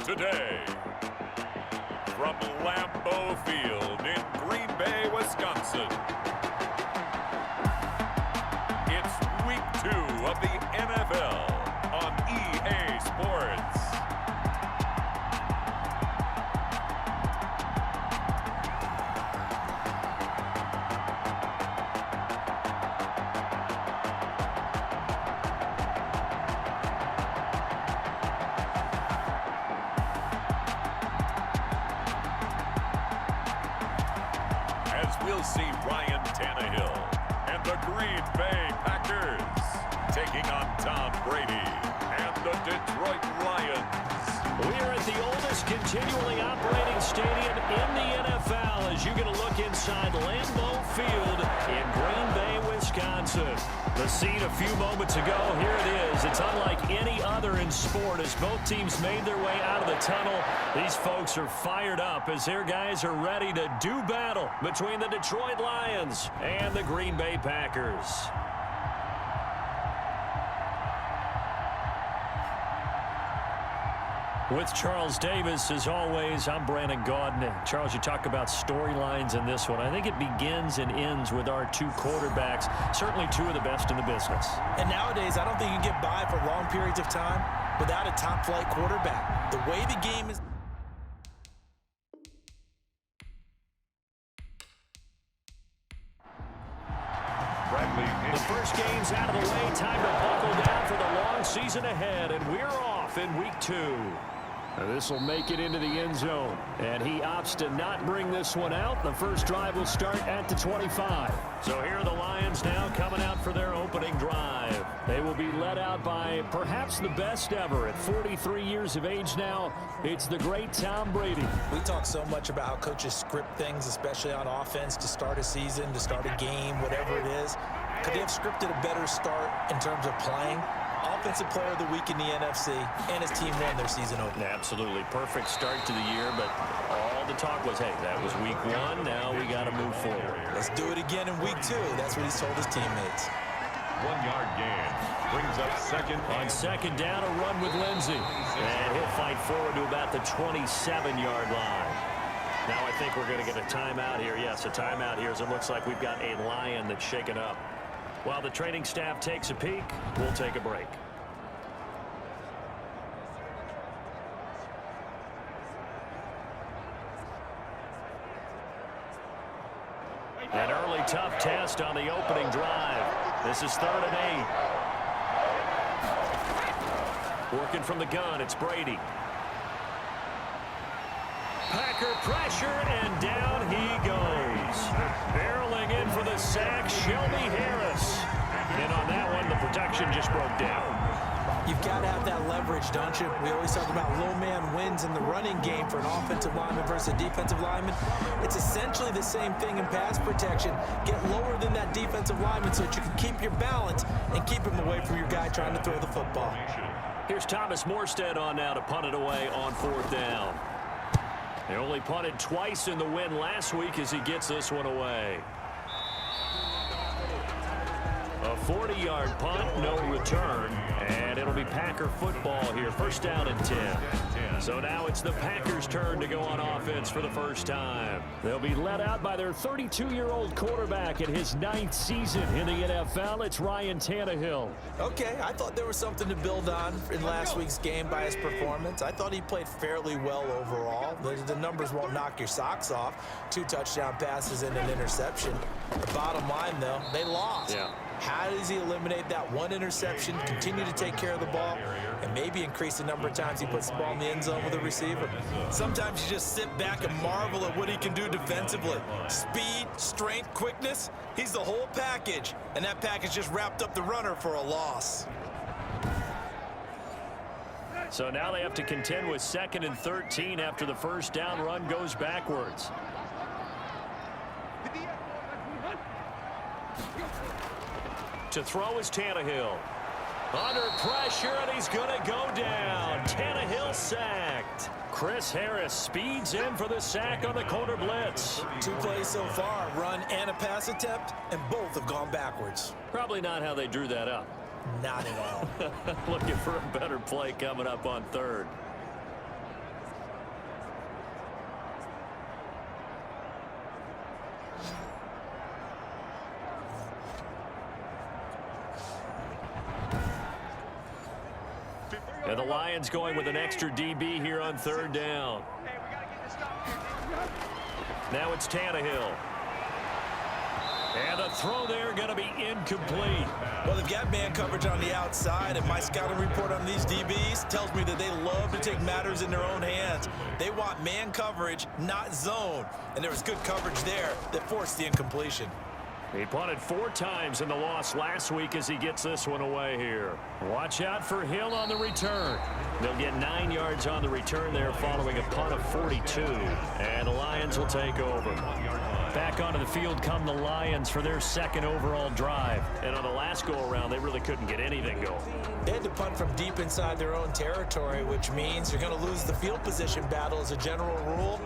Today, from Lambeau Field in Green Bay, Wisconsin, it's Week 2 of the NFL on EA Sports. We'll see Ryan Tannehill and the Green Bay Packers taking on Tom Brady and the Detroit Lions. We are at the oldest continually operating stadium in the NFL as you get a look inside Lambeau Field in Green Bay, Wisconsin. The scene a few moments ago, here it is. It's unlike any other in sport as both teams made their way out of the tunnel. These folks are fired up as their guys are ready to do battle between the Detroit Lions and the Green Bay Packers. With Charles Davis, as always, I'm Brandon Gaudin. Charles, you talk about storylines in this one. I think it begins and ends with our two quarterbacks, certainly two of the best in the business. And nowadays, I don't think you can get by for long periods of time without a top-flight quarterback. The way the game is... The first game's out of the way. Time to buckle down for the long season ahead, and we're off in Week 2. This will make it into the end zone, and he opts to not bring this one out. The first drive will start at the 25. So here are the Lions now coming out for their opening drive. They will be led out by perhaps the best ever at 43 years of age now. It's the great Tom Brady. We talk so much about how coaches script things, especially on offense, to start a season, to start a game, whatever it is. Could they have scripted a better start in terms of playing? Offensive Player of the Week in the NFC, and his team won their season opener. Absolutely. Perfect start to the year, but all the talk was, hey, that was Week 1. Now we got to move forward. Let's do it again in Week 2. That's what he's told his teammates. 1-yard gain brings up second. On second down, a run with Lindsey. And he'll fight forward to about the 27-yard line. Now I think we're going to get a timeout here. Yes, a timeout here as it looks like we've got a Lion that's shaken up. While the training staff takes a peek, we'll take a break. An early tough test on the opening drive. This is 3rd and 8. Working from the gun, it's Brady. Packer pressure, and down he goes. Barreling in for the sack, Shelby Harris. And on that one, the protection just broke down. You've got to have that leverage, don't you? We always talk about low man wins in the running game for an offensive lineman versus a defensive lineman. It's essentially the same thing in pass protection. Get lower than that defensive lineman so that you can keep your balance and keep him away from your guy trying to throw the football. Here's Thomas Morstead on now to punt it away on 4th down. He only punted twice in the win last week as he gets this one away. A 40-yard punt, no return, and it'll be Packer football here. 1st down and 10. So now it's the Packers' turn to go on offense for the first time. They'll be led out by their 32-year-old quarterback in his 9th season in the NFL. It's Ryan Tannehill. Okay, I thought there was something to build on in last week's game by his performance. I thought he played fairly well overall. The numbers won't knock your socks off. 2 touchdown passes and an interception. The bottom line, though, they lost. Yeah. How does he eliminate that one interception, continue to take care of the ball, and maybe increase the number of times he puts the ball in the end zone with a receiver? Sometimes you just sit back and marvel at what he can do defensively. Speed, strength, quickness, he's the whole package, and that package just wrapped up the runner for a loss. So now they have to contend with 2nd and 13 after the first down run goes backwards. To throw is Tannehill. Under pressure, and he's going to go down. Tannehill sacked. Chris Harris speeds in for the sack on the corner blitz. 2 plays so far, run and a pass attempt, and both have gone backwards. Probably not how they drew that up. Not at all. Looking for a better play coming up on 3rd. And the Lions going with an extra DB here on third down. Now it's Tannehill. And the throw there going to be incomplete. Well, they've got man coverage on the outside, and my scouting report on these DBs tells me that they love to take matters in their own hands. They want man coverage, not zone. And there was good coverage there that forced the incompletion. He punted 4 times in the loss last week as he gets this one away here. Watch out for Hill on the return. They'll get 9 yards on the return there following a punt of 42. And the Lions will take over. Back onto the field come the Lions for their second overall drive. And on the last go-around, they really couldn't get anything going. They had to punt from deep inside their own territory, which means you're going to lose the field position battle as a general rule.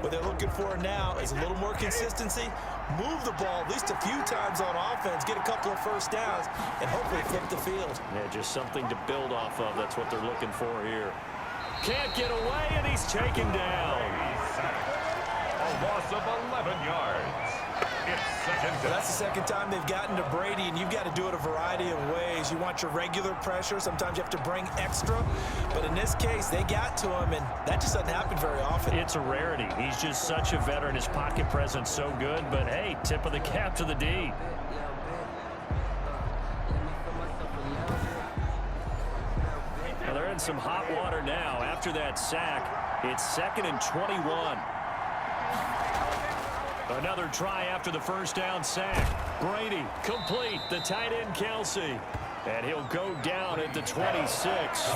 What they're looking for now is a little more consistency, move the ball at least a few times on offense, get a couple of first downs, and hopefully flip the field. Yeah, just something to build off of. That's what they're looking for here. Can't get away, and he's taken down. A loss of 11 yards. It's second down. Well, that's the second time they've gotten to Brady, and you've got to do it a variety of ways. You want your regular pressure. Sometimes you have to bring extra. But in this case, they got to him, and that just doesn't happen very often. It's a rarity. He's just such a veteran. His pocket presence so good. But, hey, tip of the cap to the D. Well, they're in some hot water now. After that sack, it's 2nd and 21. Another try after the first down sack. Brady complete. The tight end Kelsey. And he'll go down at the 26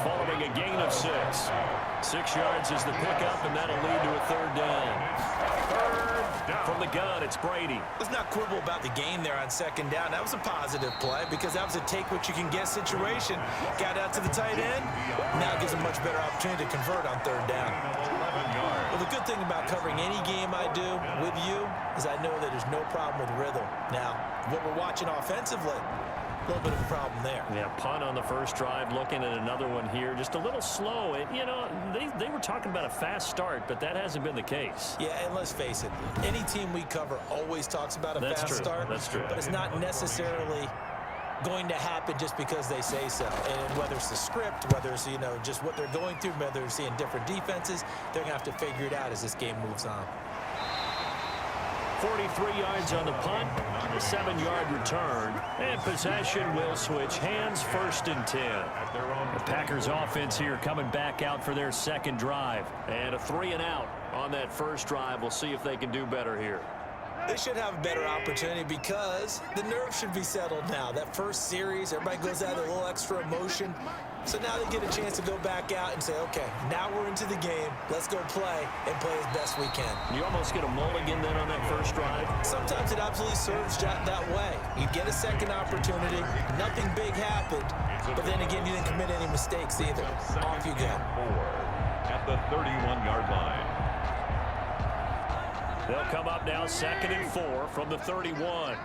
following a gain of 6. 6 yards is the pickup, and that'll lead to a third down. Third down. From the gun, it's Brady. Let's not quibble about the gain there on second down. That was a positive play because that was a take-what-you-can-get situation. Got out to the tight end. Now it gives a much better opportunity to convert on third down. Well, the good thing about covering any game I do with you is I know that there's no problem with rhythm. Now, what we're watching offensively, a little bit of a problem there. Yeah, punt on the first drive, looking at another one here. Just a little slow. And, you know, they were talking about a fast start, but that hasn't been the case. Yeah, and let's face it, any team we cover always talks about a fast start. That's true. But it's not necessarily going to happen just because they say so. And whether it's the script, whether it's, you know, just what they're going through, whether they're seeing different defenses, they're going to have to figure it out as this game moves on. 43 yards on the punt, a 7-yard return, and possession will switch hands, 1st and 10. The Packers offense here coming back out for their second drive, and a 3-and-out on that first drive. We'll see if they can do better here. They should have a better opportunity because the nerves should be settled now. That first series, everybody goes out with a little extra emotion. So now they get a chance to go back out and say, okay, now we're into the game. Let's go play and play as best we can. You almost get a mulligan then on that first drive. Sometimes it absolutely serves that way. You get a second opportunity. Nothing big happened. But then again, you didn't commit any mistakes either. Off you go. At the 31-yard line. They'll come up now 2nd and 4 from the 31.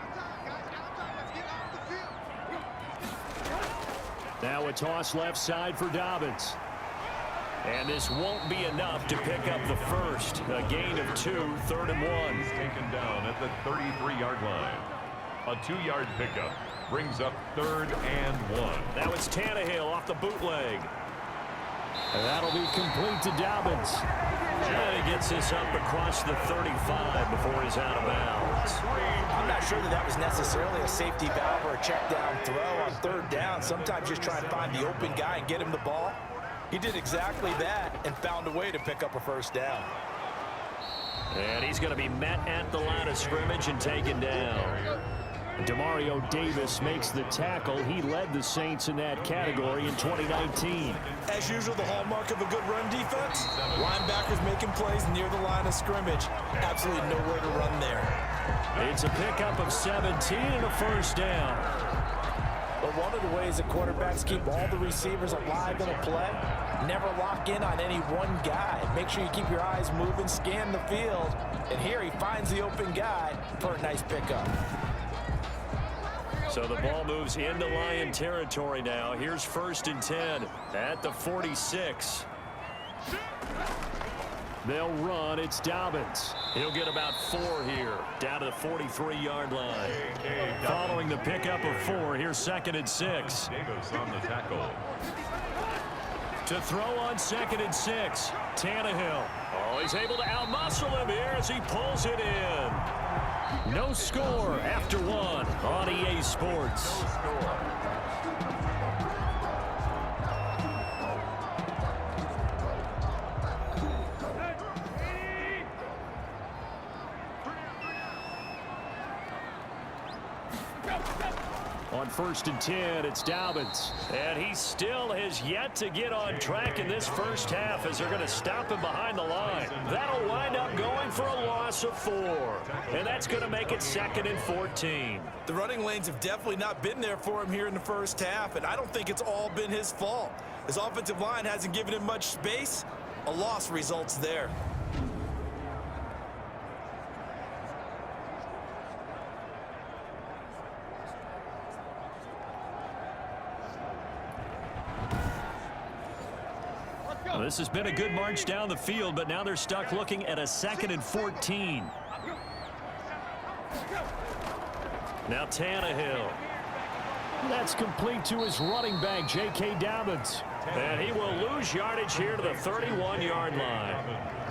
Now a toss left side for Dobbins. And this won't be enough to pick up the first. A gain of 2, 3rd and 1. He's taken down at the 33-yard line. A 2-yard pickup brings up 3rd and 1. Now it's Tannehill off the bootleg. And that'll be complete to Dobbins. And he gets this up across the 35 before he's out of bounds. I'm not sure that was necessarily a safety valve or a check down throw on third down. Sometimes just try and find the open guy and get him the ball. He did exactly that and found a way to pick up a first down. And he's going to be met at the line of scrimmage and taken down. Demario Davis makes the tackle. He led the Saints in that category in 2019. As usual, the hallmark of a good run defense, linebackers making plays near the line of scrimmage. Absolutely nowhere to run there. It's a pickup of 17 and a first down. But one of the ways that quarterbacks keep all the receivers alive in a play, never lock in on any one guy. Make sure you keep your eyes moving, scan the field. And here he finds the open guy for a nice pickup. So the ball moves into Lion territory now. Here's 1st and 10 at the 46. They'll run. It's Dobbins. He'll get about 4 here, down to the 43-yard line. Following the pickup of 4, here's 2nd and 6. Davis on the tackle. To throw on 2nd and 6. Tannehill. Oh, he's able to outmuscle him here as he pulls it in. No score after 1 on EA Sports. On 1st and 10, it's Dobbins. And he still has yet to get on track in this first half as they're going to stop him behind the line. That'll wind up going for a loss of 4. And that's going to make it 2nd and 14. The running lanes have definitely not been there for him here in the first half, and I don't think it's all been his fault. His offensive line hasn't given him much space. A loss results there. Well, this has been a good march down the field, but now they're stuck looking at a 2nd and 14. Now Tannehill. That's complete to his running back, J.K. Dobbins. And he will lose yardage here to the 31-yard line.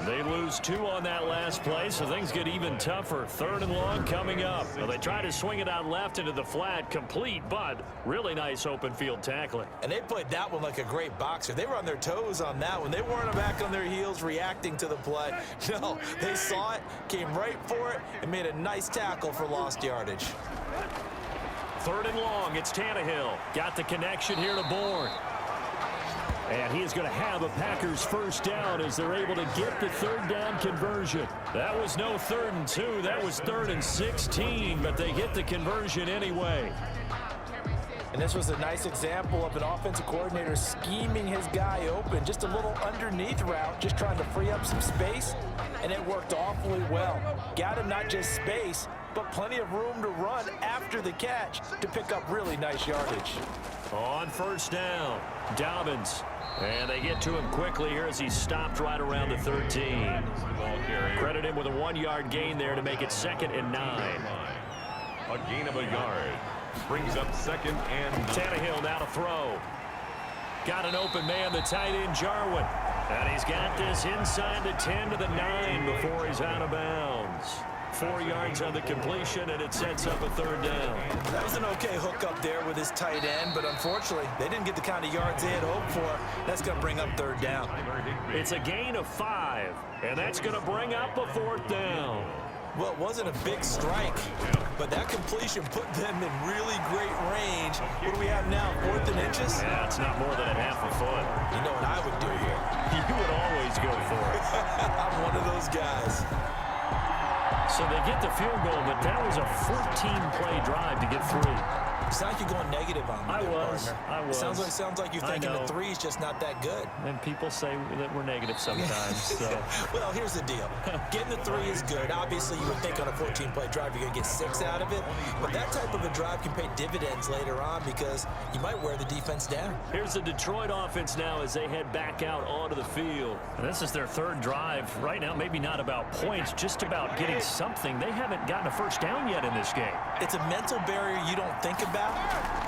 They lose 2 on that last play, so things get even tougher. 3rd and long coming up. Well, they try to swing it out left into the flat, complete, but really nice open field tackling. And they played that one like a great boxer. They were on their toes on that one. They weren't back on their heels reacting to the play. No, they saw it, came right for it, and made a nice tackle for lost yardage. 3rd and long, it's Tannehill. Got the connection here to Bourne. And he is going to have a Packers first down as they're able to get the 3rd down conversion. That was no 3rd and 2. That was 3rd and 16, but they get the conversion anyway. And this was a nice example of an offensive coordinator scheming his guy open. Just a little underneath route, just trying to free up some space, and it worked awfully well. Got him not just space, but plenty of room to run after the catch to pick up really nice yardage. On 1st down, Dobbins. And they get to him quickly here as he stopped right around the 13. Credit him with a 1-yard gain there to make it 2nd and 9. A gain of a yard. Brings up 2nd and 9. Tannehill now to throw. Got an open man, the tight end, Jarwin. And he's got this inside the 10 to the 9 before he's out of bounds. 4 yards on the completion, and it sets up a 3rd down. That was an okay hook up there with his tight end, but unfortunately, they didn't get the kind of yards they had hoped for. That's going to bring up 3rd down. It's a gain of 5, and that's going to bring up a 4th down. Well, it wasn't a big strike, but that completion put them in really great range. What do we have now, 4th and inches? Yeah, it's not more than a half a foot. You know what I would do here? You would always go for it. I'm one of those guys. So they get the field goal, but that was a 14-play drive to get 3. It's like you're going negative on me. I was. Sounds like you're thinking the 3 is just not that good. And people say that we're negative sometimes. So. Well, here's the deal. Getting the 3 is good. Obviously, you would think on a 14-play drive you're going to get 6 out of it. But that type of a drive can pay dividends later on because you might wear the defense down. Here's the Detroit offense now as they head back out onto the field. And this is their 3rd drive. Right now, maybe not about points, just about getting something. They haven't gotten a first down yet in this game. It's a mental barrier you don't think about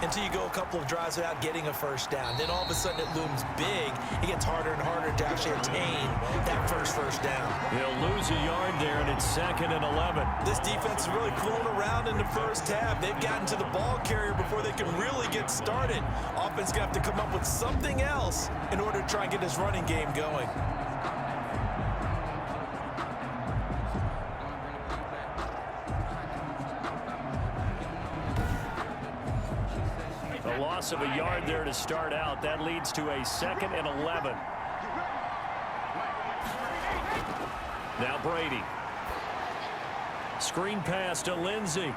until you go a couple of drives without getting a first down. Then all of a sudden it looms big. It gets harder and harder to actually attain that first down. They'll lose a yard there, and it's 2nd and 11. This defense is really fooling around in the first half. They've gotten to the ball carrier before they can really get started. Offense going to have to come up with something else in order to try and get this running game going. A loss of a yard there to start out. That leads to a 2nd and 11. Now Brady. Screen pass to Lindsey.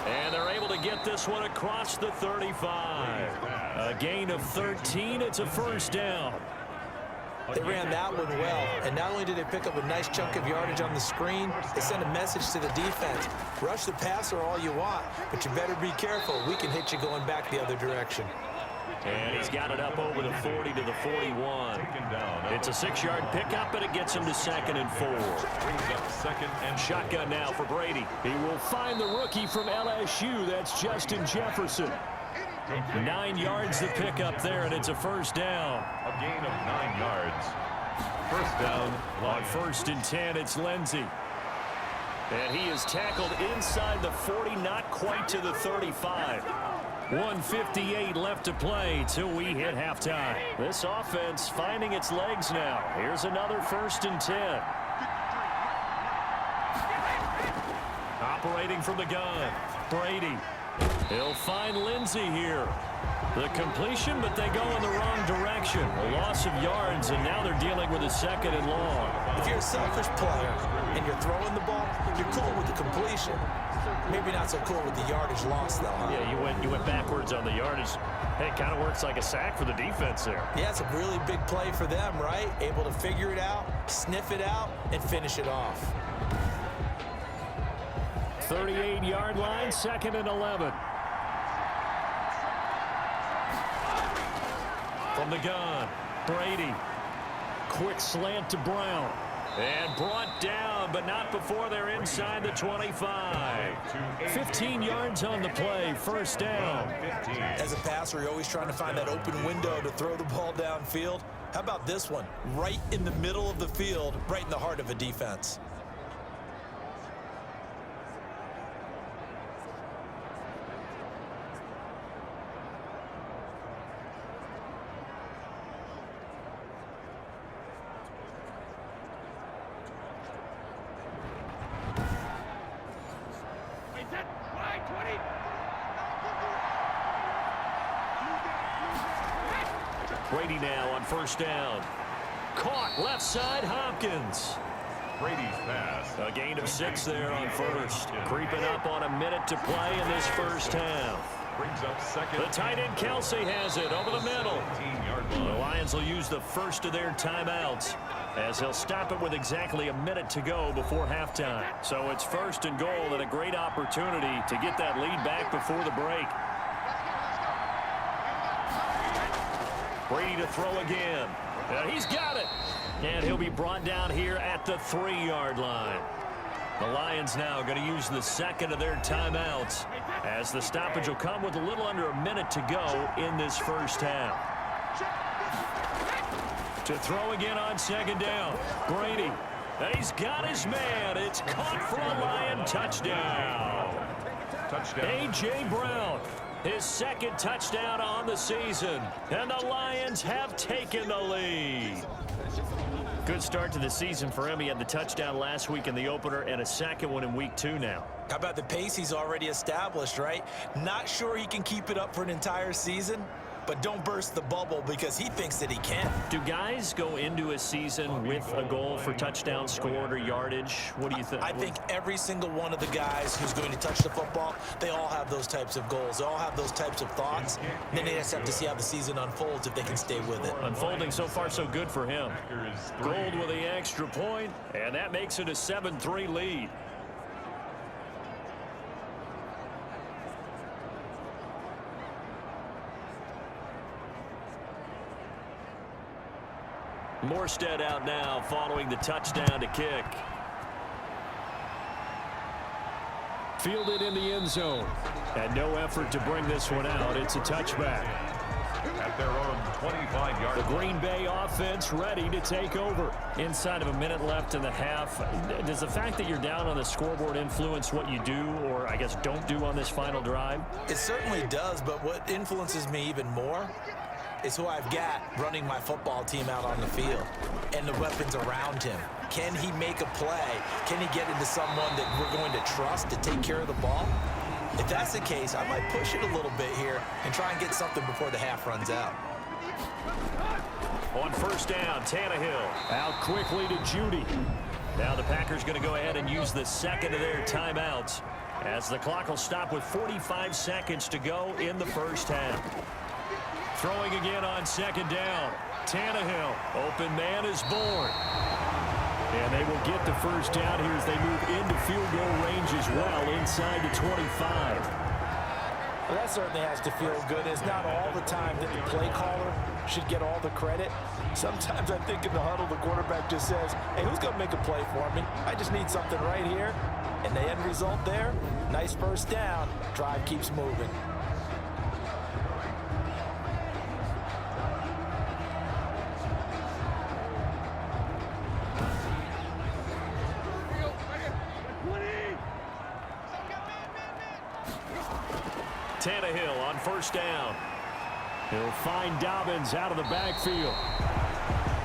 And they're able to get this one across the 35. A gain of 13. It's a first down. They ran that one well, and not only did they pick up a nice chunk of yardage on the screen, they sent a message to the defense. Rush the passer all you want, but you better be careful. We can hit you going back the other direction. And he's got it up over the 40 to the 41. It's a 6-yard pickup, but it gets him to 2nd and 4. Shotgun now for Brady. He will find the rookie from LSU. That's Justin Jefferson. 9 yards to pick up there, and it's a first down. A gain of 9 yards. First down. On 1st and 10, it's Lindsey. And he is tackled inside the 40, not quite to the 35. 1:58 left to play till we hit halftime. This offense finding its legs now. Here's another 1st and 10. Operating from the gun, Brady. He'll find Lindsey here. The completion, but they go in the wrong direction. A loss of yards, and now they're dealing with a 2nd and long. If you're a selfish player and you're throwing the ball, you're cool with the completion. Maybe not so cool with the yardage loss, though, huh? Yeah, you went backwards on the yardage. Hey, it kind of works like a sack for the defense there. Yeah, it's a really big play for them, right? Able to figure it out, sniff it out, and finish it off. 38-yard line, 2nd and 11. From the gun, Brady. Quick slant to Brown. And brought down, but not before they're inside the 25. 15 yards on the play, first down. As a passer, you're always trying to find that open window to throw the ball downfield. How about this one? Right in the middle of the field, right in the heart of a defense. Brady now on 1st down. Caught left side, Hopkins. Brady's pass. A gain of 6 there on 1st. Creeping up on a minute to play in this first half. Brings up 2nd. The tight end Kelsey has it over the middle. 17-yard The line. Lions will use the first of their timeouts as he'll stop it with exactly a minute to go before halftime. So it's 1st and goal and a great opportunity to get that lead back before the break. Brady to throw again. He's got it. And he'll be brought down here at the 3-yard line. The Lions now going to use the 2nd of their timeouts as the stoppage will come with a little under a minute to go in this first half. To throw again on 2nd down. Brady. He's got his man. It's caught for a Lion touchdown. Touchdown. A.J. Brown. His 2nd touchdown on the season. And the Lions have taken the lead. Good start to the season for him. He had the touchdown last week in the opener and a 2nd one in week 2 now. How about the pace he's already established, right? Not sure he can keep it up for an entire season, but don't burst the bubble because he thinks that he can. Do guys go into a season with a goal for touchdown scored or yardage? What do you think? I think every single one of the guys who's going to touch the football, they all have those types of goals. They all have those types of thoughts. Then they just have to see how the season unfolds if they can stay with it. Unfolding so far so good for him. Gold with the extra point, and that makes it a 7-3 lead. Morstead out now following the touchdown to kick. Fielded in the end zone. And no effort to bring this one out. It's a touchback. At their own 25-yard The Green Bay offense ready to take over. Inside of a minute left in the half. Does the fact that you're down on the scoreboard influence what you do or, I guess, don't do on this final drive? It certainly does, but what influences me even more is who I've got running my football team out on the field and the weapons around him. Can he make a play? Can he get into someone that we're going to trust to take care of the ball? If that's the case, I might push it a little bit here and try and get something before the half runs out. On 1st down, Tannehill out quickly to Judy. Now the Packers going to go ahead and use the 2nd of their timeouts as the clock will stop with 45 seconds to go in the first half. Throwing again on 2nd down. Tannehill. Open man is born. And they will get the first down here as they move into field goal range as well inside the 25. Well, that certainly has to feel good. It's not all the time that the play caller should get all the credit. Sometimes I think in the huddle, the quarterback just says, hey, who's going to make a play for me? I just need something right here. And the end result there, nice first down. Drive keeps moving. Tannehill on first down. He'll find Dobbins out of the backfield.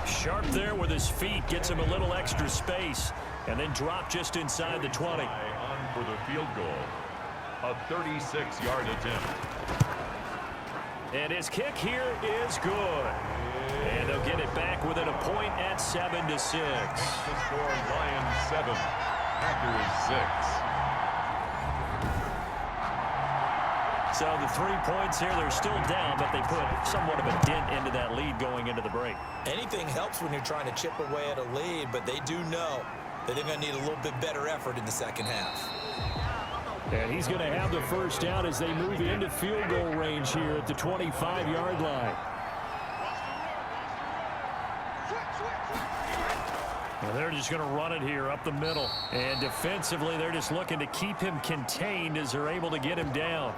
Sharp there with his feet, gets him a little extra space, and then drop just inside the 20. On for the field goal. A 36-yard attempt. And his kick here is good. And they'll get it back within a point at 7-6. The score, Lions 7, Packers 6. So the 3 points here, they're still down, but they put somewhat of a dent into that lead going into the break. Anything helps when you're trying to chip away at a lead, but they do know that they're going to need a little bit better effort in the second half. And he's going to have the first down as they move into field goal range here at the 25-yard line. Well, they're just going to run it here up the middle. And defensively, they're just looking to keep him contained as they're able to get him down.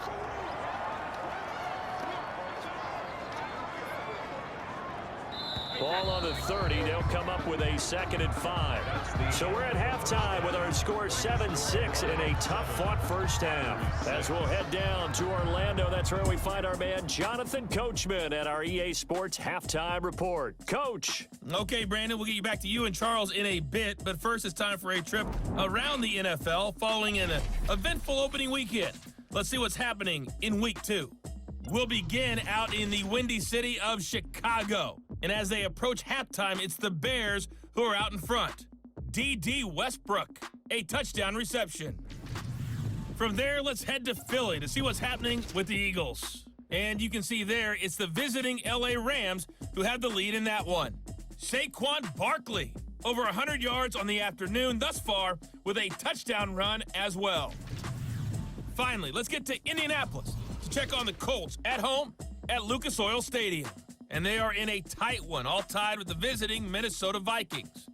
Ball on the 30. They'll come up with a 2nd and 5. So we're at halftime with our score 7-6 in a tough-fought first half. As we'll head down to Orlando, that's where we find our man Jonathan Coachman at our EA Sports Halftime Report. Coach. Okay, Brandon, we'll get you back to you and Charles in a bit, but first it's time for a trip around the NFL following an eventful opening weekend. Let's see what's happening in Week 2. We'll begin out in the windy city of Chicago. And as they approach halftime, it's the Bears who are out in front. D.D. Westbrook, a touchdown reception. From there, let's head to Philly to see what's happening with the Eagles. And you can see there, it's the visiting L.A. Rams who have the lead in that one. Saquon Barkley, over 100 yards on the afternoon thus far with a touchdown run as well. Finally, let's get to Indianapolis to check on the Colts at home at Lucas Oil Stadium. And they are in a tight one, all tied with the visiting Minnesota Vikings.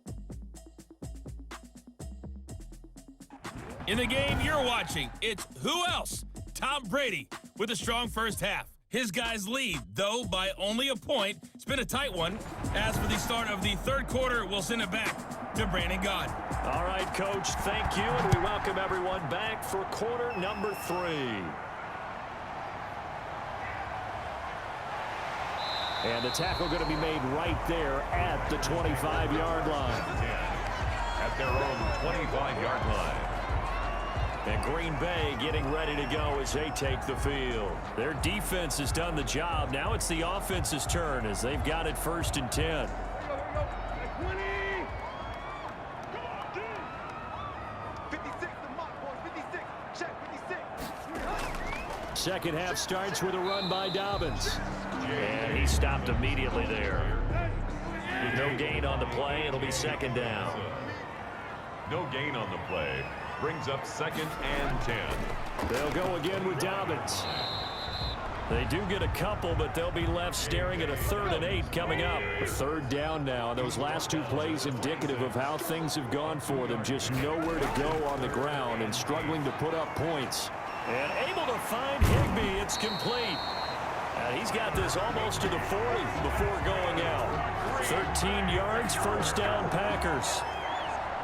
In the game you're watching, it's who else? Tom Brady with a strong first half. His guys lead, though, by only a point. It's been a tight one. As for the start of the third quarter, we'll send it back to Brandon Gaudin. All right, Coach, thank you, and we welcome everyone back for quarter number 3. And the tackle going to be made right there at the 25-yard line. At their own 25-yard line. And Green Bay getting ready to go as they take the field. Their defense has done the job. Now it's the offense's turn as they've got it 1st and 10. Second half starts with a run by Dobbins. And he stopped immediately there. With no gain on the play, it'll be 2nd down. No gain on the play. Brings up 2nd and 10. They'll go again with Dobbins. They do get a couple, but they'll be left staring at a 3rd and 8 coming up. A 3rd down now. And those last 2 plays indicative of how things have gone for them. Just nowhere to go on the ground and struggling to put up points. And able to find Higbee. It's complete. He's got this almost to the 40 before going out. 13 yards, 1st down Packers.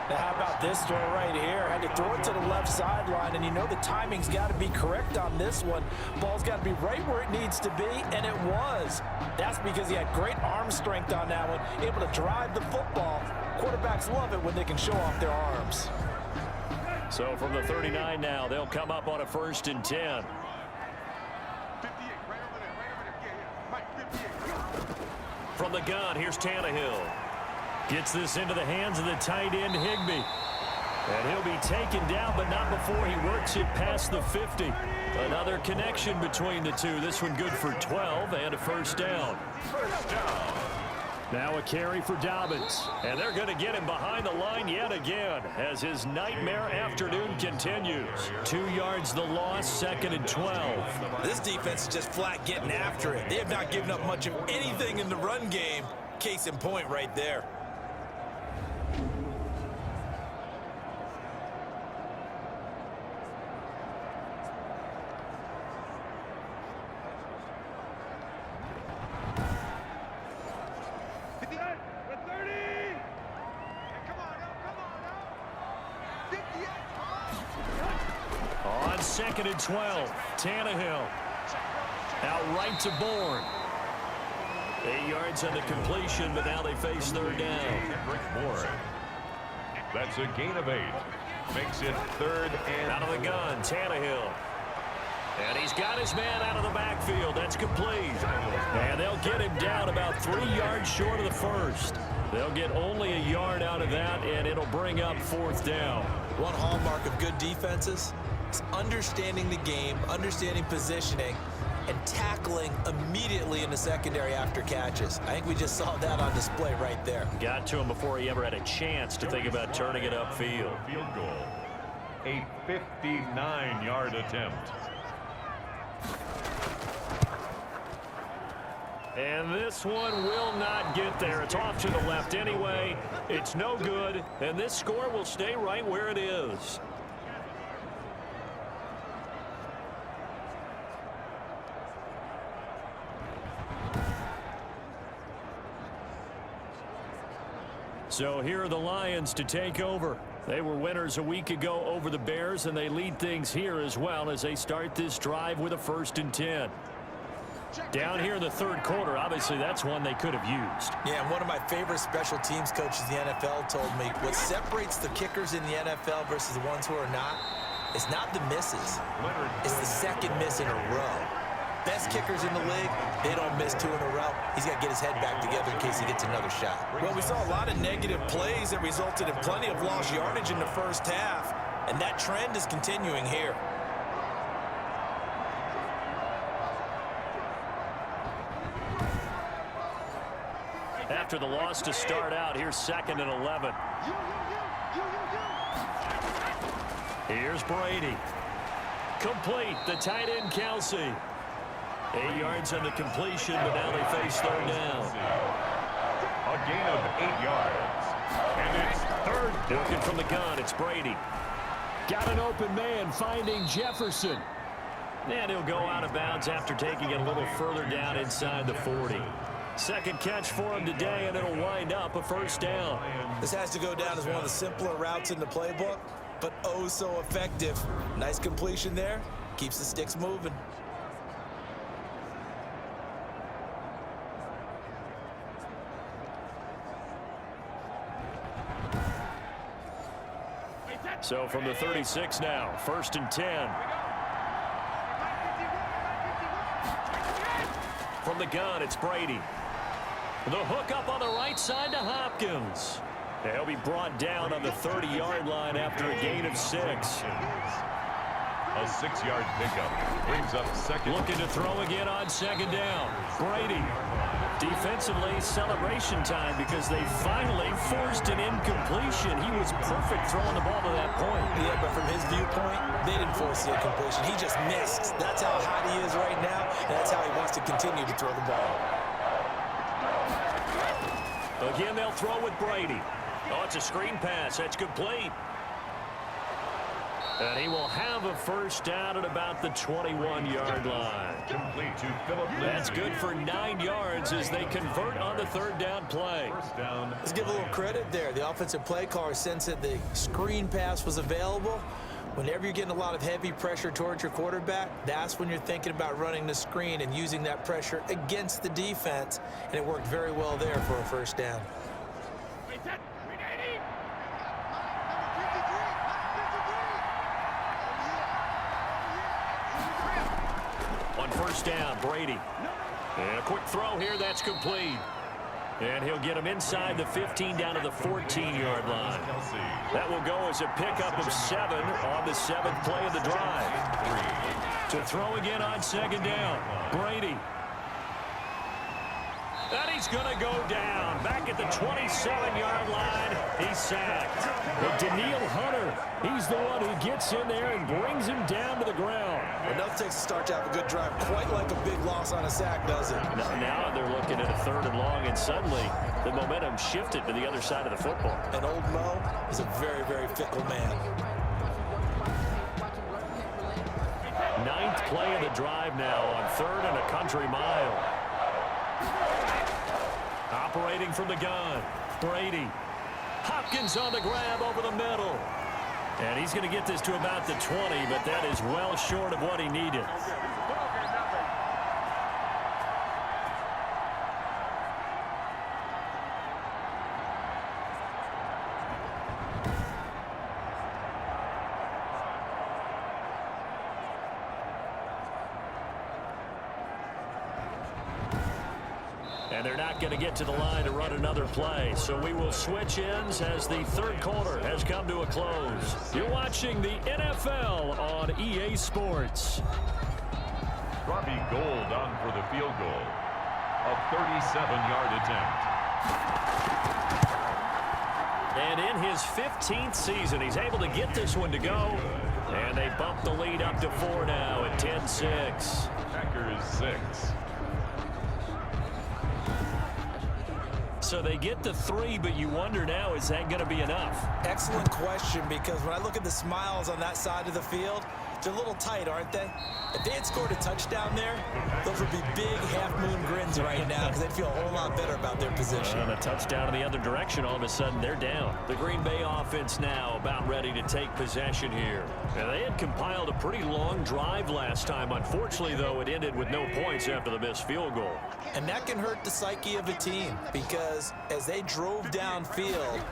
Now, how about this throw right here? Had to throw it to the left sideline, and you know the timing's got to be correct on this one. Ball's got to be right where it needs to be, and it was. That's because he had great arm strength on that one, able to drive the football. Quarterbacks love it when they can show off their arms. So from the 39 now, they'll come up on a 1st and 10. From the gun, here's Tannehill. Gets this into the hands of the tight end, Higbee. And he'll be taken down, but not before he works it past the 50. Another connection between the two. This one good for 12 and a 1st down. Now a carry for Dobbins. And they're going to get him behind the line yet again as his nightmare afternoon continues. 2 yards the loss, 2nd and 12. This defense is just flat getting after it. They have not given up much of anything in the run game. Case in point right there. On 2nd and 12, Tannehill Out right to Bourne. 8 yards on the completion, but now they face third down. Kendrick Bourne. That's a gain of 8. Makes it third and out of the gun, Tannehill. And he's got his man out of the backfield. That's complete. And they'll get him down about 3 yards short of the first. They'll get only a yard out of that, and it'll bring up fourth down. One hallmark of good defenses is understanding the game, understanding positioning, and tackling immediately in the secondary after catches. I think we just saw that on display right there. Got to him before he ever had a chance to think about turning it upfield. Field goal. A 59-yard attempt. And this one will not get there. It's off to the left anyway. It's no good, and this score will stay right where it is. So here are the Lions to take over. They were winners a week ago over the Bears, and they lead things here as well as they start this drive with a 1st and 10. Down here in the third quarter, obviously that's one they could have used. Yeah, and one of my favorite special teams coaches in the NFL told me what separates the kickers in the NFL versus the ones who are not is not the misses. It's the second miss in a row. Best kickers in the league, they don't miss 2 in a row. He's got to get his head back together in case he gets another shot. Well, we saw a lot of negative plays that resulted in plenty of lost yardage in the first half, and that trend is continuing here. After the loss to start out, here's 2nd and 11. Here's Brady. Complete, the tight end Kelsey. 8 yards on the completion, but now they face third down. A gain of 8 yards. And it's third. Looking from the gun, it's Brady. Got an open man, finding Jefferson. And he'll go out of bounds after taking it a little further down inside the 40. Second catch for him today, and it'll wind up a first down. This has to go down as one of the simpler routes in the playbook, but oh so effective. Nice completion there. Keeps the sticks moving. So from the 36 now, 1st and 10. From the gun, it's Brady. The hook up on the right side to Hopkins. He'll be brought down on the 30-yard line after a gain of 6. A 6-yard pickup brings up second. Looking to throw again on 2nd down. Brady. Defensively, celebration time because they finally forced an incompletion. He was perfect throwing the ball to that point. Yeah, but from his viewpoint, they didn't force the incompletion. He just missed. That's how hot he is right now, and that's how he wants to continue to throw the ball. Again, they'll throw with Brady. Oh, it's a screen pass. That's complete. And he will have a first down at about the 21-yard line. Complete to Philip Lindsay. That's good for 9 yards as they convert on the third down play. First down. Let's give a little credit there. The offensive play caller sensed that the screen pass was available. Whenever you're getting a lot of heavy pressure towards your quarterback, that's when you're thinking about running the screen and using that pressure against the defense. And it worked very well there for a first down. On first down, Brady. And a quick throw here, that's complete. And he'll get him inside the 15 down to the 14-yard line. That will go as a pickup of 7 on the 7th play of the drive. To throw again on 2nd down, Brady. And he's going to go down. Back at the 27-yard line, he's sacked. But Daniil Hunter, he's the one who gets in there and brings him down to the ground. Well, nothing takes a start to have a good drive quite like a big loss on a sack, does it? Now they're looking at a 3rd and long, and suddenly the momentum shifted to the other side of the football. And old Mo is a very, very fickle man. 9th play of the drive now on 3rd and a country mile. Operating from the gun, Brady. Hopkins on the grab over the middle. And he's going to get this to about the 20, but that is well short of what he needed. And they're not going to get to the line to run another play. So we will switch ends as the third quarter has come to a close. You're watching the NFL on EA Sports. Robbie Gould on for the field goal. A 37-yard attempt. And in his 15th season, he's able to get this one to go. And they bump the lead up to 4 now at 10-6. Packers 6. So they get the 3, but you wonder now, is that going to be enough? Excellent question, because when I look at the smiles on that side of the field, they're a little tight, aren't they? If they had scored a touchdown there, those would be big half-moon grins right now because they'd feel a whole lot better about their position. And a touchdown in the other direction, all of a sudden they're down. The Green Bay offense now about ready to take possession here. And they had compiled a pretty long drive last time. Unfortunately, though, it ended with no points after the missed field goal. And that can hurt the psyche of a team because as they drove downfield,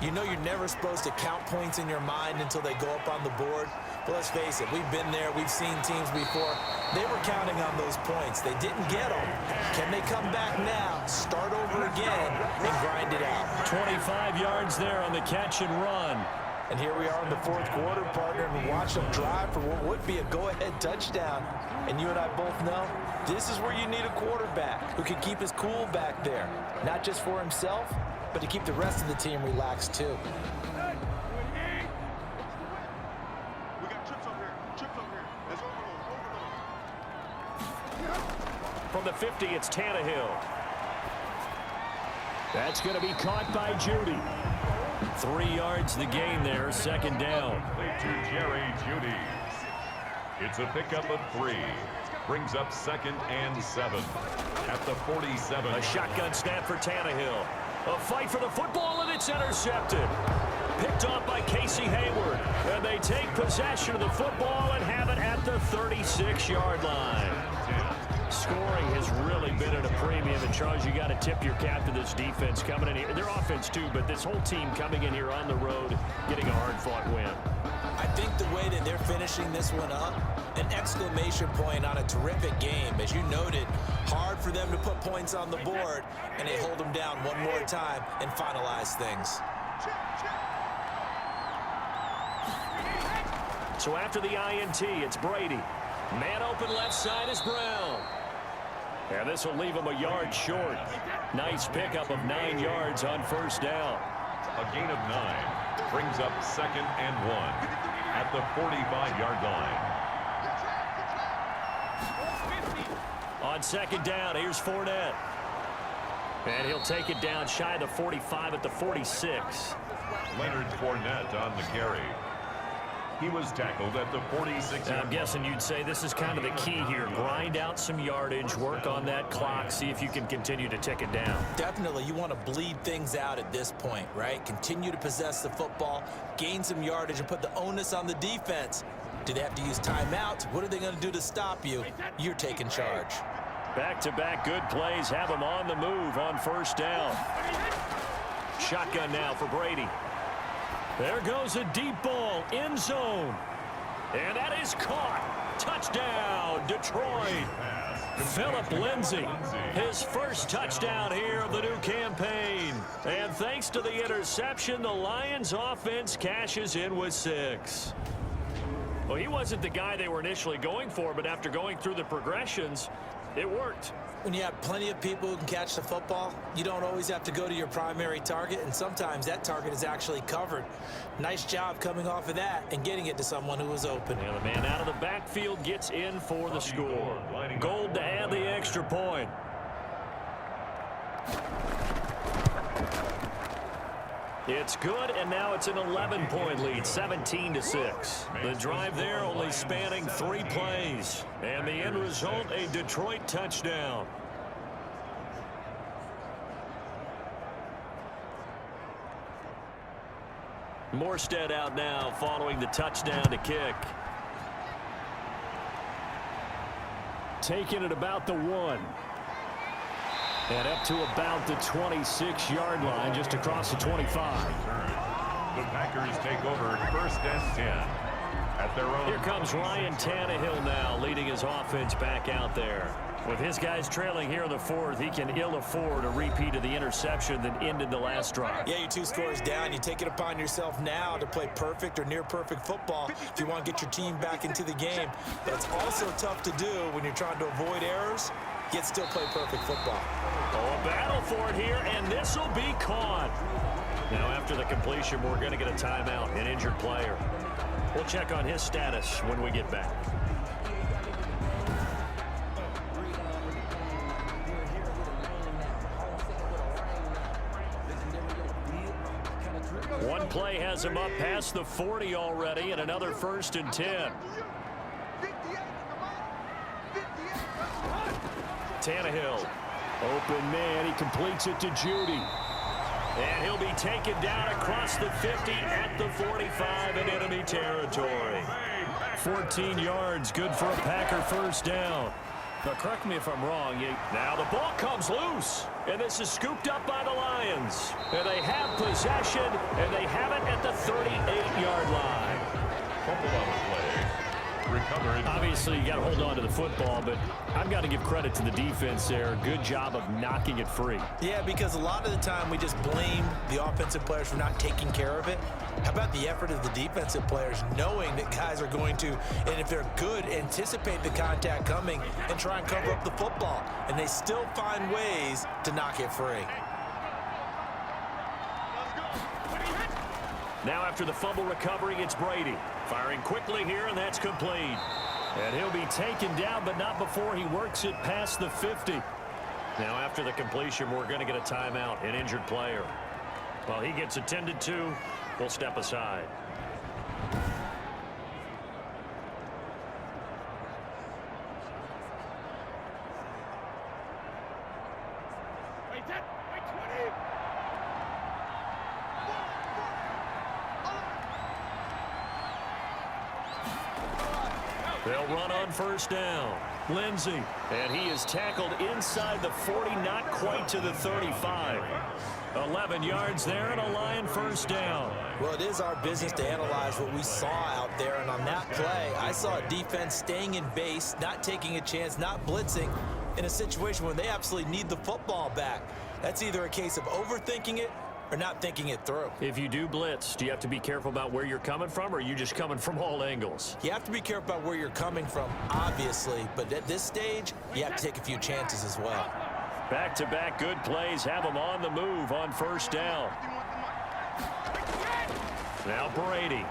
you know you're never supposed to count points in your mind until they go up on the board. But let's face it, we've been there, we've seen teams before. They were counting on those points. They didn't get them. Can they come back now, start over again, and grind it out? 25 yards there on the catch and run. And here we are in the fourth quarter, partner, and watch them drive for what would be a go-ahead touchdown. And you and I both know this is where you need a quarterback who can keep his cool back there, not just for himself, but to keep the rest of the team relaxed too. From the 50, it's Tannehill. That's going to be caught by Judy. 3 yards the gain there, second down. To Jerry Judy. It's a pickup of 3. Brings up 2nd and 7. At the 47. A shotgun snap for Tannehill. A fight for the football, and it's intercepted. Picked off by Casey Hayward. And they take possession of the football and have it at the 36-yard line. Scoring has really been at a premium. And, Charles, you got to tip your cap to this defense coming in here. Their offense, too, but this whole team coming in here on the road, getting a hard-fought win. I think the way that they're finishing this one up, an exclamation point on a terrific game. As you noted, hard for them to put points on the board, and they hold them down one more time and finalize things. So after the INT, it's Brady. Man open left side is Brown. And this will leave him a yard short. Nice pickup of 9 yards on first down. A gain of 9. Brings up 2nd and 1. At the 45-yard line. On second down, here's Fournette. And he'll take it down shy of the 45 at the 46. Leonard Fournette on the carry. He was tackled at the 46. I'm guessing you'd say this is kind of the key here. Grind out some yardage, work on that clock, see if you can continue to tick it down. Definitely, you want to bleed things out at this point, right? Continue to possess the football, gain some yardage, and put the onus on the defense. Do they have to use timeouts? What are they going to do to stop you? You're taking charge. Back-to-back good plays have them on the move on first down. Shotgun now for Brady. There goes a deep ball, end zone. And that is caught. Touchdown, Detroit. Philip Lindsay, his first touchdown here of the new campaign. And thanks to the interception, the Lions offense cashes in with 6. Well, he wasn't the guy they were initially going for, but after going through the progressions, it worked. When you have plenty of people who can catch the football, you don't always have to go to your primary target, and sometimes that target is actually covered. Nice job coming off of that and getting it to someone who was open. And the man out of the backfield gets in for the score. Gold to add the extra point. It's good, and now it's an 11-point lead, 17-6. The drive there only spanning 3 plays. And the end result, a Detroit touchdown. Morstead out now following the touchdown to kick. Taking it about the 1. And up to about the 26-yard line, just across the 25. The Packers take over 1st and 10 at their own. Here comes Ryan Tannehill now, leading his offense back out there. With his guys trailing here in the fourth, he can ill afford a repeat of the interception that ended the last drive. Yeah, you're 2 scores down. You take it upon yourself now to play perfect or near-perfect football if you want to get your team back into the game. But it's also tough to do when you're trying to avoid errors, yet still play perfect football. Oh, a battle for it here, and this will be caught. Now, after the completion, we're going to get a timeout, an injured player. We'll check on his status when we get back. One play has him up past the 40 already, and another 1st and 10. Tannehill, open man, he completes it to Judy. And he'll be taken down across the 50 at the 45 in enemy territory. 14 yards, good for a Packer 1st down. Now, correct me if I'm wrong. Now the ball comes loose, and this is scooped up by the Lions. And they have possession, and they have it at the 38-yard line. Fumble on the play. Recovered. Obviously, you got to hold on to the football, but I've got to give credit to the defense there. Good job of knocking it free. Yeah, because a lot of the time we just blame the offensive players for not taking care of it. How about the effort of the defensive players knowing that guys are going to, and if they're good, anticipate the contact coming and try and cover up the football. And they still find ways to knock it free. Now after the fumble recovery, it's Brady. Firing quickly here, and that's complete. And he'll be taken down, but not before he works it past the 50. Now after the completion, we're going to get a timeout, an injured player. While he gets attended to, we'll step aside. They'll run on 1st down. Lindsey, and he is tackled inside the 40, not quite to the 35. 11 yards there and a Lion 1st down. Well, it is our business to analyze what we saw out there, and on that play, I saw a defense staying in base, not taking a chance, not blitzing in a situation where they absolutely need the football back. That's either a case of overthinking it or not thinking it through. If you do blitz, do you have to be careful about where you're coming from, or are you just coming from all angles? You have to be careful about where you're coming from, obviously, but at this stage, you have to take a few chances as well. Back-to-back good plays have them on the move on 1st down. Now Brady.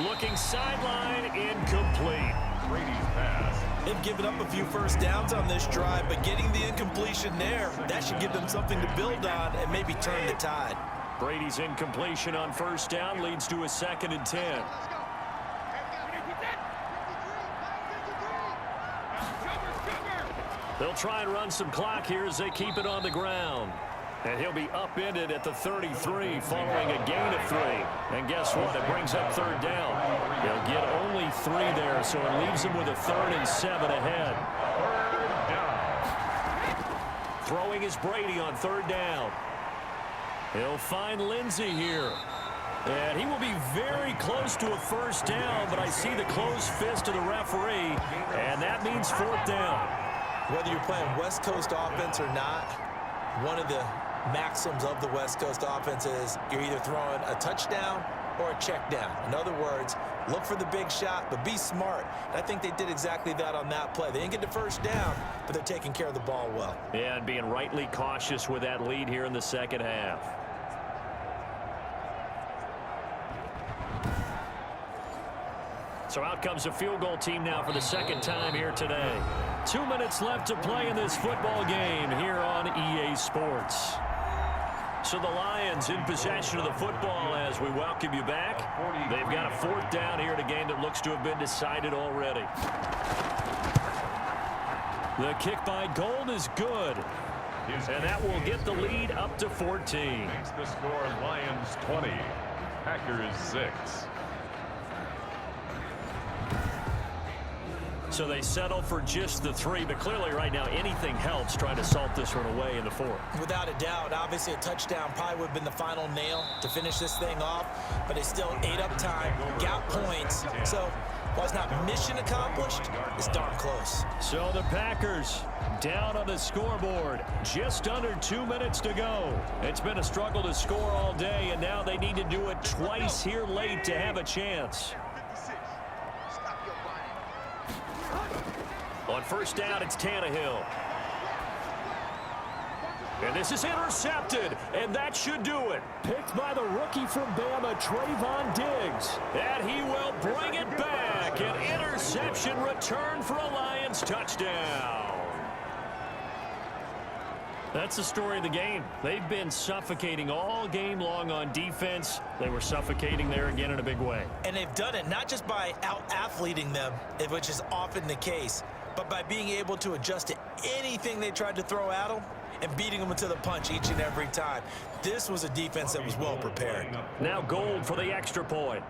Looking sideline, incomplete. Brady's pass. They've given up a few 1st downs on this drive, but getting the incompletion there, that should give them something to build on and maybe turn the tide. Brady's incompletion on 1st down leads to a 2nd and 10. They'll try and run some clock here as they keep it on the ground. And he'll be upended at the 33 following a gain of 3. And guess what? It brings up 3rd down. They'll get only 3 there, so it leaves them with a 3rd and 7 ahead. Throwing is Brady on 3rd down. He'll find Lindsey here. And he will be very close to a 1st down, but I see the closed fist of the referee, and that means 4th down. Whether you're playing West Coast offense or not, one of the maxims of the West Coast offense is you're either throwing a touchdown or a check down. In other words, look for the big shot, but be smart. And I think they did exactly that on that play. They didn't get the 1st down, but they're taking care of the ball well. Yeah, and being rightly cautious with that lead here in the 2nd half. So out comes a field goal team now for the 2nd time here today. 2 minutes left to play in this football game here on EA Sports. So the Lions in possession of the football as we welcome you back. They've got a 4th down here in a game that looks to have been decided already. The kick by Gold is good. And that will get the lead up to 14. Makes the score Lions 20, Packers 6. So they settle for just the 3, but clearly right now anything helps trying to salt this one away in the 4th. Without a doubt, obviously a touchdown probably would have been the final nail to finish this thing off, but they still ate up time, got points. So while it's not mission accomplished, it's darn close. So the Packers down on the scoreboard. Just under 2 minutes to go. It's been a struggle to score all day, and now they need to do it twice here late to have a chance. On first down, it's Tannehill. And this is intercepted, and that should do it. Picked by the rookie from Bama, Trayvon Diggs. And he will bring it back. An interception return for a Lions touchdown. That's the story of the game. They've been suffocating all game long on defense. They were suffocating there again in a big way. And they've done it not just by out-athleting them, which is often the case, but by being able to adjust to anything they tried to throw at them and beating them to the punch each and every time. This was a defense that was well prepared. Now Gold for the extra point.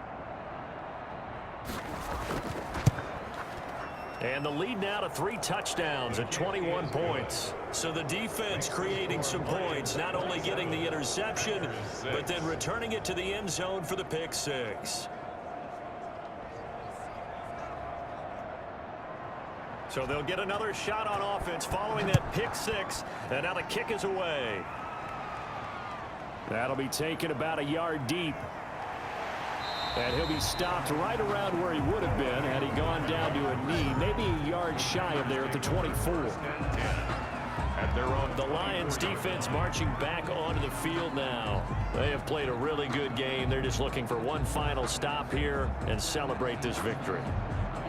And the lead now to 3 touchdowns at 21 points. So the defense creating some points, not only getting the interception, but then returning it to the end zone for the pick six. So they'll get another shot on offense following that pick six, and now the kick is away. That'll be taken about a yard deep. And he'll be stopped right around where he would have been had he gone down to a knee, maybe a yard shy of there at the 24. The Lions defense marching back onto the field now. They have played a really good game. They're just looking for one final stop here and celebrate this victory.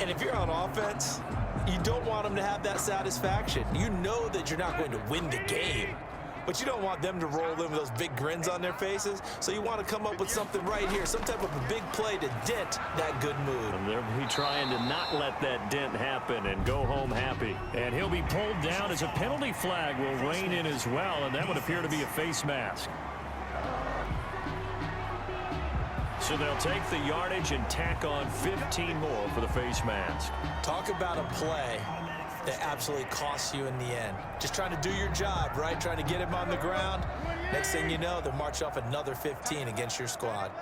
And if you're on offense, you don't want them to have that satisfaction. You know that you're not going to win the game, but you don't want them to roll in with those big grins on their faces. So you want to come up with something right here, some type of a big play to dent that good mood. And they'll be trying to not let that dent happen and go home happy. And he'll be pulled down as a penalty flag will rein in as well, and that would appear to be a face mask. So they'll take the yardage and tack on 15 more for the face mask. Talk about a play that absolutely costs you in the end. Just trying to do your job, right? Trying to get him on the ground. Next thing you know, they'll march off another 15 against your squad.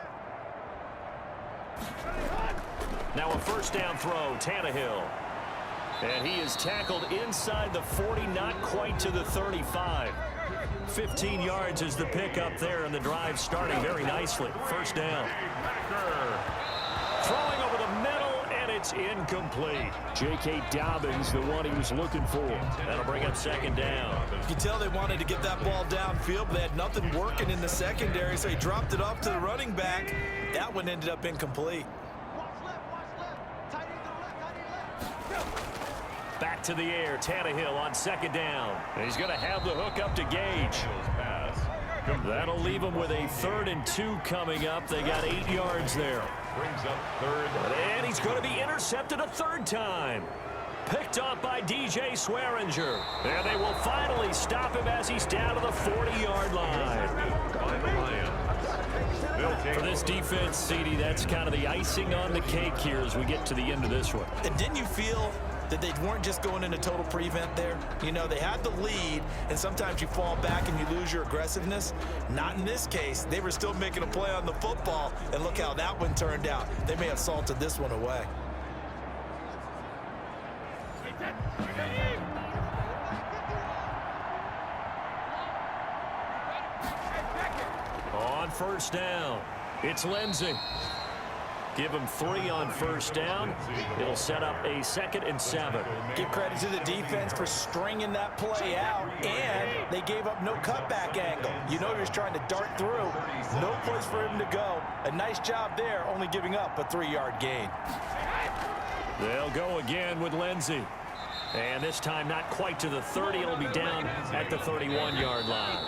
Now a first down throw, Tannehill. And he is tackled inside the 40, not quite to the 35. 15 yards is the pickup there, and the drive starting very nicely. First down. Throwing over the middle, and it's incomplete. J.K. Dobbins, the one he was looking for. That'll bring up second down. You can tell they wanted to get that ball downfield, but they had nothing working in the secondary, so he dropped it off to the running back. That one ended up incomplete. Back to the air, Tannehill on second down. And he's going to have the hook up to Gage. That'll leave him with a 3rd and 2 coming up. They got 8 yards there. Brings up third. And he's going to be intercepted a 3rd time. Picked off by DJ Swearinger. And they will finally stop him as he's down to the 40-yard line. For this defense, CD, that's kind of the icing on the cake here as we get to the end of this one. And didn't you feel that they weren't just going into total prevent there? You know, they had the lead, and sometimes you fall back and you lose your aggressiveness. Not in this case. They were still making a play on the football, and look how that one turned out. They may have salted this one away. On first down, it's Lindsey. Give him 3 on first down. It'll set up a 2nd and 7. Give credit to the defense for stringing that play out, and they gave up no cutback angle. You know you're just trying to dart through. No place for him to go. A nice job there, only giving up a 3-yard gain. They'll go again with Lindsey. And this time not quite to the 30. It'll be down at the 31-yard line.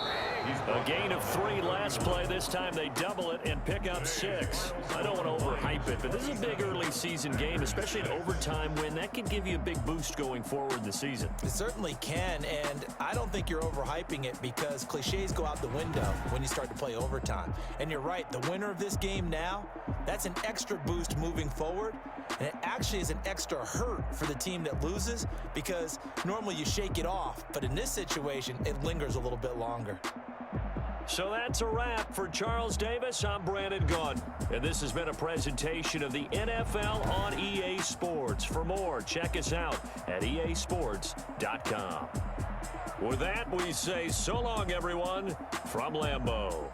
A gain of 3 last play. This time they double it and pick up 6. I don't want to overhype it, but this is a big early season game, especially an overtime win. That can give you a big boost going forward in the season. It certainly can, and I don't think you're overhyping it because cliches go out the window when you start to play overtime. And you're right, the winner of this game now, that's an extra boost moving forward, and it actually is an extra hurt for the team that loses because normally you shake it off, but in this situation, it lingers a little bit longer. So that's a wrap. For Charles Davis, I'm Brandon Gunn. And this has been a presentation of the NFL on EA Sports. For more, check us out at easports.com. With that, we say so long, everyone, from Lambeau.